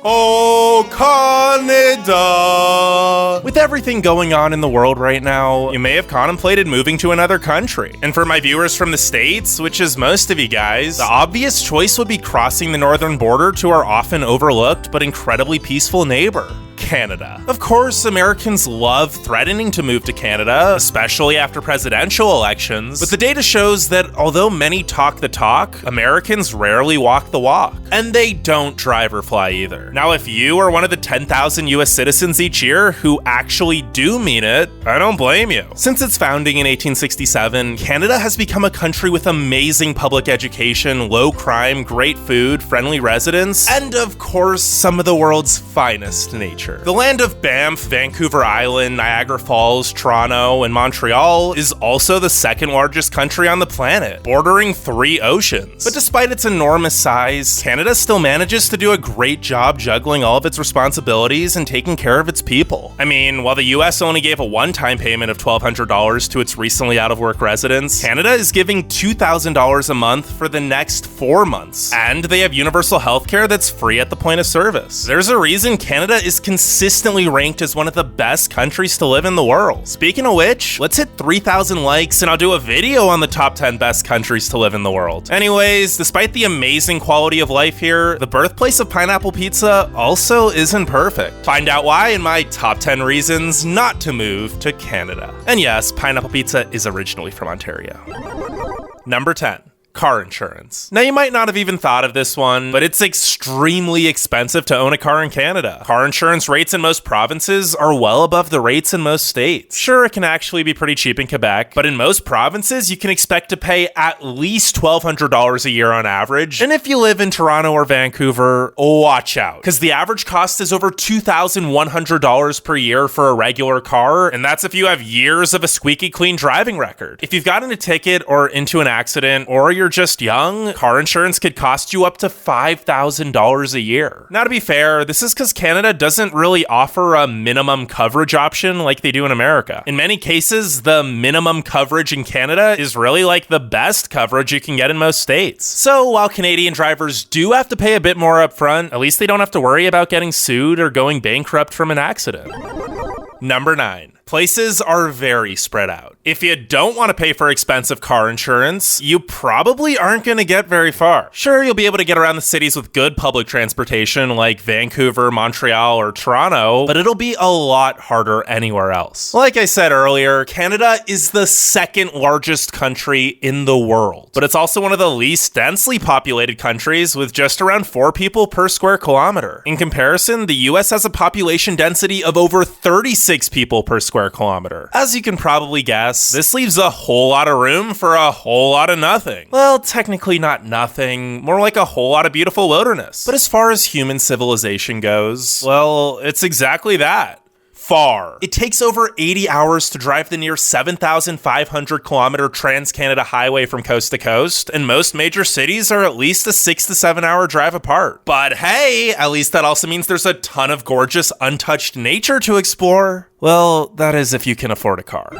Oh, Canada! With everything going on in the world right now, you may have contemplated moving to another country. And for my viewers from the States, which is most of you guys, the obvious choice would be crossing the northern border to our often overlooked but incredibly peaceful neighbor, Canada. Of course, Americans love threatening to move to Canada, especially after presidential elections, but the data shows that although many talk the talk, Americans rarely walk the walk. And they don't drive or fly either. Now, if you are one of the 10,000 US citizens each year who actually do mean it, I don't blame you. Since its founding in 1867, Canada has become a country with amazing public education, low crime, great food, friendly residents, and of course, some of the world's finest nature. The land of Banff, Vancouver Island, Niagara Falls, Toronto, and Montreal is also the second largest country on the planet, bordering 3 oceans. But despite its enormous size, Canada still manages to do a great job juggling all of its responsibilities and taking care of its people. I mean, while the US only gave a one-time payment of $1,200 to its recently out-of-work residents, Canada is giving $2,000 a month for the next 4 months. And they have universal healthcare that's free at the point of service. There's a reason Canada is consistently ranked as one of the best countries to live in the world. Speaking of which, let's hit 3,000 likes and I'll do a video on the top 10 best countries to live in the world. Anyways, despite the amazing quality of life here, the birthplace of pineapple pizza also isn't perfect. Find out why in my top 10 reasons not to move to Canada. And yes, pineapple pizza is originally from Ontario. Number 10. Car insurance. Now, you might not have even thought of this one, but it's extremely expensive to own a car in Canada. Car insurance rates in most provinces are well above the rates in most states. Sure, it can actually be pretty cheap in Quebec, but in most provinces, you can expect to pay at least $1,200 a year on average. And if you live in Toronto or Vancouver, watch out, because the average cost is over $2,100 per year for a regular car, and that's if you have years of a squeaky clean driving record. If you've gotten a ticket or into an accident, or you're just young, car insurance could cost you up to $5,000 a year. Now, to be fair, this is because Canada doesn't really offer a minimum coverage option like they do in America. In many cases, the minimum coverage in Canada is really like the best coverage you can get in most states. So while Canadian drivers do have to pay a bit more upfront, at least they don't have to worry about getting sued or going bankrupt from an accident. Number 9. Places are very spread out. If you don't want to pay for expensive car insurance, you probably aren't going to get very far. Sure, you'll be able to get around the cities with good public transportation like Vancouver, Montreal, or Toronto, but it'll be a lot harder anywhere else. Like I said earlier, Canada is the second largest country in the world, but it's also one of the least densely populated countries with just around 4 people per square kilometer. In comparison, the US has a population density of over 36 people per square kilometer. As you can probably guess, this leaves a whole lot of room for a whole lot of nothing. Well, technically not nothing, more like a whole lot of beautiful wilderness. But as far as human civilization goes, well, it's exactly that. Far. It takes over 80 hours to drive the near 7,500 kilometer Trans-Canada highway from coast to coast, and most major cities are at least a 6 to 7 hour drive apart. But hey, at least that also means there's a ton of gorgeous, untouched nature to explore. Well, that is if you can afford a car.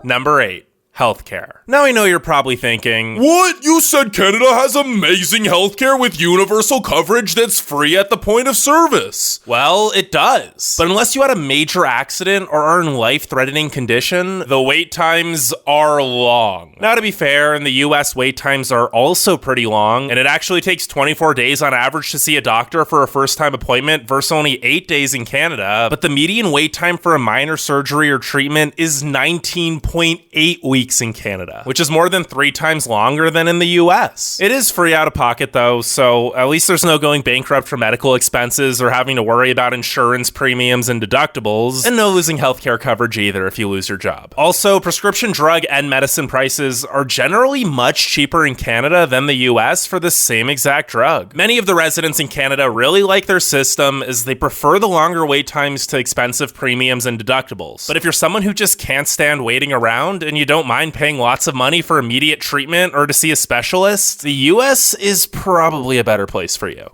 Number 8. Healthcare. Now I know you're probably thinking, what? You said Canada has amazing healthcare with universal coverage that's free at the point of service. Well, it does. But unless you had a major accident or are in life-threatening condition, the wait times are long. Now, to be fair, in the US, wait times are also pretty long, and it actually takes 24 days on average to see a doctor for a first-time appointment versus only 8 days in Canada, but the median wait time for a minor surgery or treatment is 19.8 weeks in Canada, which is more than 3 times longer than in the US. It is free out of pocket though, so at least there's no going bankrupt for medical expenses or having to worry about insurance premiums and deductibles, and no losing healthcare coverage either if you lose your job. Also, prescription drug and medicine prices are generally much cheaper in Canada than the US for the same exact drug. Many of the residents in Canada really like their system as they prefer the longer wait times to expensive premiums and deductibles. But if you're someone who just can't stand waiting around and you don't mind paying lots of money for immediate treatment or to see a specialist, the US is probably a better place for you.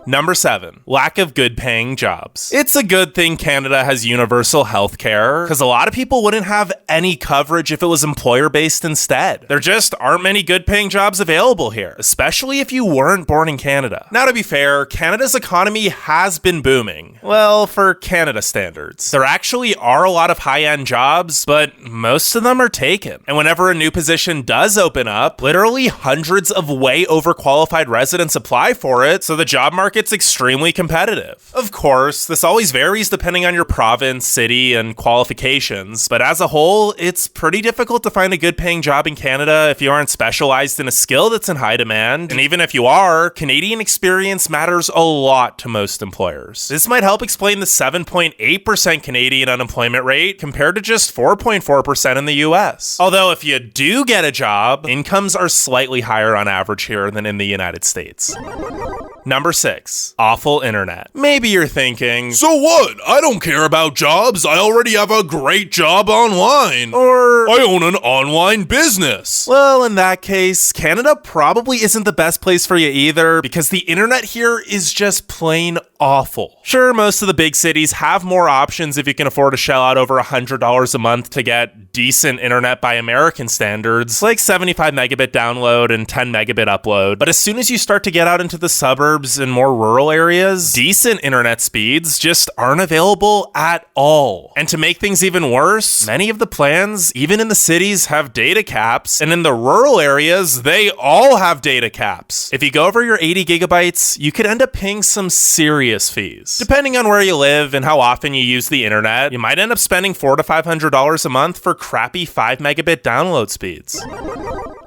Number 7, lack of good paying jobs. It's a good thing Canada has universal health care, because a lot of people wouldn't have any coverage if it was employer based instead. There just aren't many good paying jobs available here, especially if you weren't born in Canada. Now, to be fair, Canada's economy has been booming. Well, for Canada standards. There actually are a lot of high-end jobs, but most of them are taken. And whenever a new position does open up, literally hundreds of way overqualified residents apply for it, so the job market's extremely competitive. Of course, this always varies depending on your province, city, and qualifications, but as a whole, it's pretty difficult to find a good paying job in Canada if you aren't specialized in a skill that's in high demand. And even if you are, Canadian experience matters a lot to most employers. This might help explain the 7.8% Canadian unemployment rate compared to just 4.4% in the US. Although if you do get a job, incomes are slightly higher on average here than in the United States. Number 6, awful internet. Maybe you're thinking, so what? I don't care about jobs. I already have a great job online. Or, I own an online business. Well, in that case, Canada probably isn't the best place for you either, because the internet here is just plain awful. Sure, most of the big cities have more options if you can afford to shell out over $100 a month to get decent internet by American standards, like 75 megabit download and 10 megabit upload. But as soon as you start to get out into the suburbs and more rural areas, decent internet speeds just aren't available at all. And to make things even worse, many of the plans, even in the cities, have data caps, and in the rural areas, they all have data caps. If you go over your 80 gigabytes, you could end up paying some serious fees. Depending on where you live and how often you use the internet, you might end up spending $400 to $500 a month for crappy 5 megabit download speeds.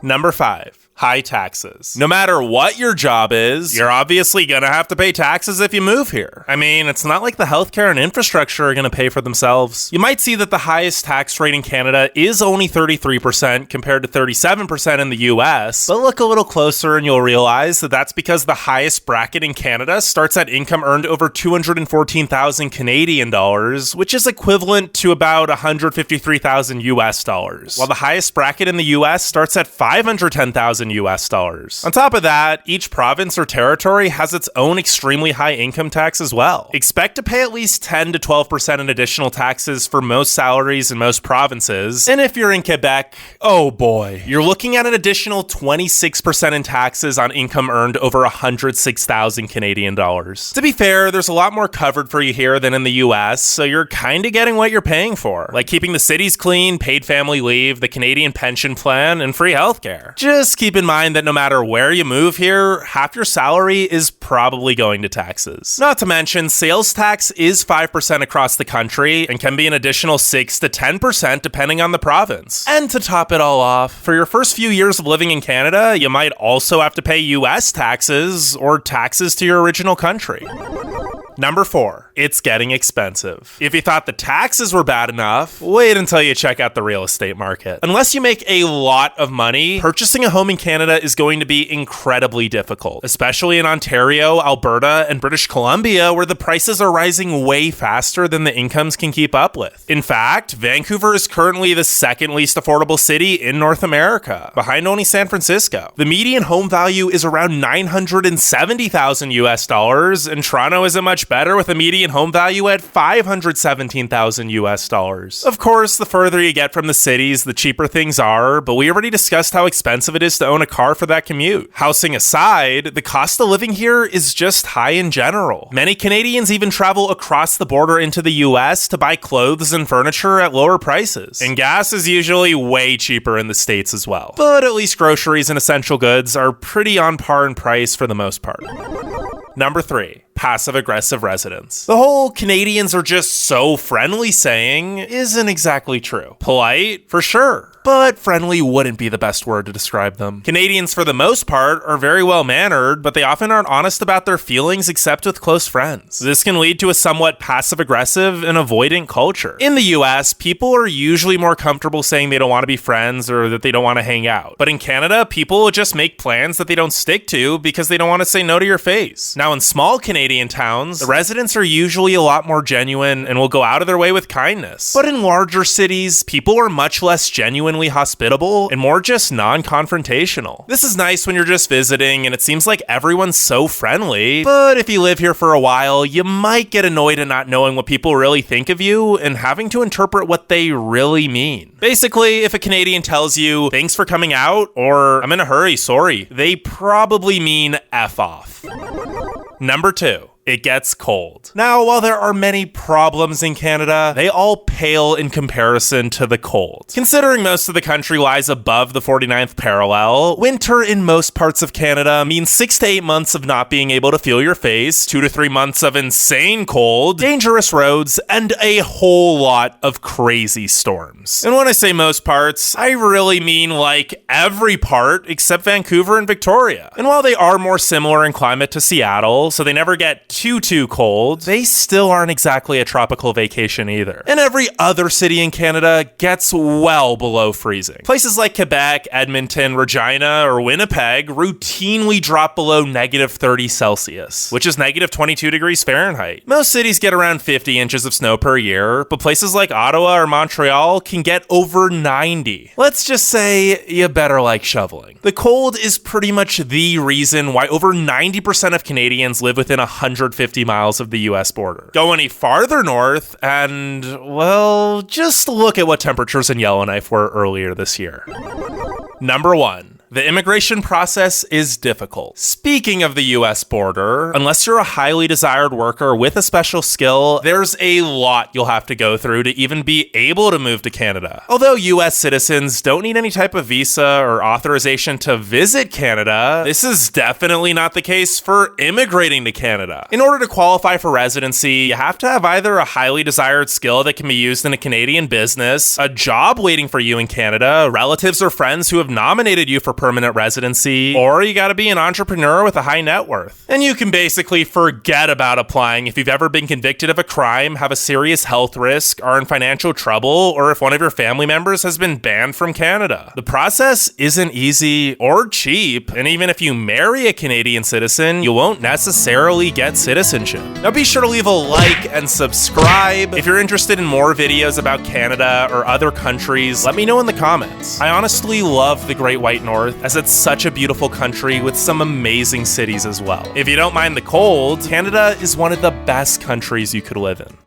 Number 5. High taxes. No matter what your job is, you're obviously gonna have to pay taxes if you move here. I mean, it's not like the healthcare and infrastructure are gonna pay for themselves. You might see that the highest tax rate in Canada is only 33% compared to 37% in the US, but look a little closer and you'll realize that that's because the highest bracket in Canada starts at income earned over 214,000 Canadian dollars, which is equivalent to about 153,000 US dollars, while the highest bracket in the US starts at 510,000 US dollars. On top of that, each province or territory has its own extremely high income tax as well. Expect to pay at least 10 to 12% in additional taxes for most salaries in most provinces. And if you're in Quebec, oh boy, you're looking at an additional 26% in taxes on income earned over 106,000 Canadian dollars. To be fair, there's a lot more covered for you here than in the US, so you're kind of getting what you're paying for, like keeping the cities clean, paid family leave, the Canadian pension plan, and free healthcare. Just keep in mind that no matter where you move here, half your salary is probably going to taxes. Not to mention, sales tax is 5% across the country and can be an additional 6 to 10% depending on the province. And to top it all off, for your first few years of living in Canada, you might also have to pay US taxes or taxes to your original country. Number 4, it's getting expensive. If you thought the taxes were bad enough, wait until you check out the real estate market. Unless you make a lot of money, purchasing a home in Canada is going to be incredibly difficult, especially in Ontario, Alberta, and British Columbia, where the prices are rising way faster than the incomes can keep up with. In fact, Vancouver is currently the second least affordable city in North America, behind only San Francisco. The median home value is around 970,000 US dollars, and Toronto isn't much better with a median home value at 517,000 US dollars. Of course, the further you get from the cities, the cheaper things are, but we already discussed how expensive it is to own a car for that commute. Housing aside, the cost of living here is just high in general. Many Canadians even travel across the border into the US to buy clothes and furniture at lower prices. And gas is usually way cheaper in the States as well. But at least groceries and essential goods are pretty on par in price for the most part. Number 3, passive-aggressive residents. The whole Canadians are just so friendly saying isn't exactly true. Polite, for sure, but friendly wouldn't be the best word to describe them. Canadians, for the most part, are very well-mannered, but they often aren't honest about their feelings except with close friends. This can lead to a somewhat passive-aggressive and avoidant culture. In the US, people are usually more comfortable saying they don't want to be friends or that they don't want to hang out. But in Canada, people will just make plans that they don't stick to because they don't want to say no to your face. Now, in small Canadian Canadian towns, the residents are usually a lot more genuine and will go out of their way with kindness. But in larger cities, people are much less genuinely hospitable and more just non-confrontational. This is nice when you're just visiting and it seems like everyone's so friendly, but if you live here for a while, you might get annoyed at not knowing what people really think of you and having to interpret what they really mean. Basically, if a Canadian tells you, "Thanks for coming out," or "I'm in a hurry, sorry," they probably mean F off. Number 2. It gets cold. Now, while there are many problems in Canada, they all pale in comparison to the cold. Considering most of the country lies above the 49th parallel, winter in most parts of Canada means 6 to 8 months of not being able to feel your face, 2 to 3 months of insane cold, dangerous roads, and a whole lot of crazy storms. And when I say most parts, I really mean like every part except Vancouver and Victoria. And while they are more similar in climate to Seattle, so they never get too cold, they still aren't exactly a tropical vacation either. And every other city in Canada gets well below freezing. Places like Quebec, Edmonton, Regina, or Winnipeg routinely drop below -30 Celsius, which is -22 degrees Fahrenheit. Most cities get around 50 inches of snow per year, but places like Ottawa or Montreal can get over 90. Let's just say you better like shoveling. The cold is pretty much the reason why over 90% of Canadians live within 150 miles of the US border. Go any farther north and, well, just look at what temperatures in Yellowknife were earlier this year. Number 1. The immigration process is difficult. Speaking of the US border, unless you're a highly desired worker with a special skill, there's a lot you'll have to go through to even be able to move to Canada. Although US citizens don't need any type of visa or authorization to visit Canada, this is definitely not the case for immigrating to Canada. In order to qualify for residency, you have to have either a highly desired skill that can be used in a Canadian business, a job waiting for you in Canada, relatives or friends who have nominated you for permanent residency, or you gotta be an entrepreneur with a high net worth. And you can basically forget about applying if you've ever been convicted of a crime, have a serious health risk, are in financial trouble, or if one of your family members has been banned from Canada. The process isn't easy or cheap, and even if you marry a Canadian citizen, you won't necessarily get citizenship. Now be sure to leave a like and subscribe. If you're interested in more videos about Canada or other countries, let me know in the comments. I honestly love the Great White North, as it's such a beautiful country with some amazing cities as well. If you don't mind the cold, Canada is one of the best countries you could live in.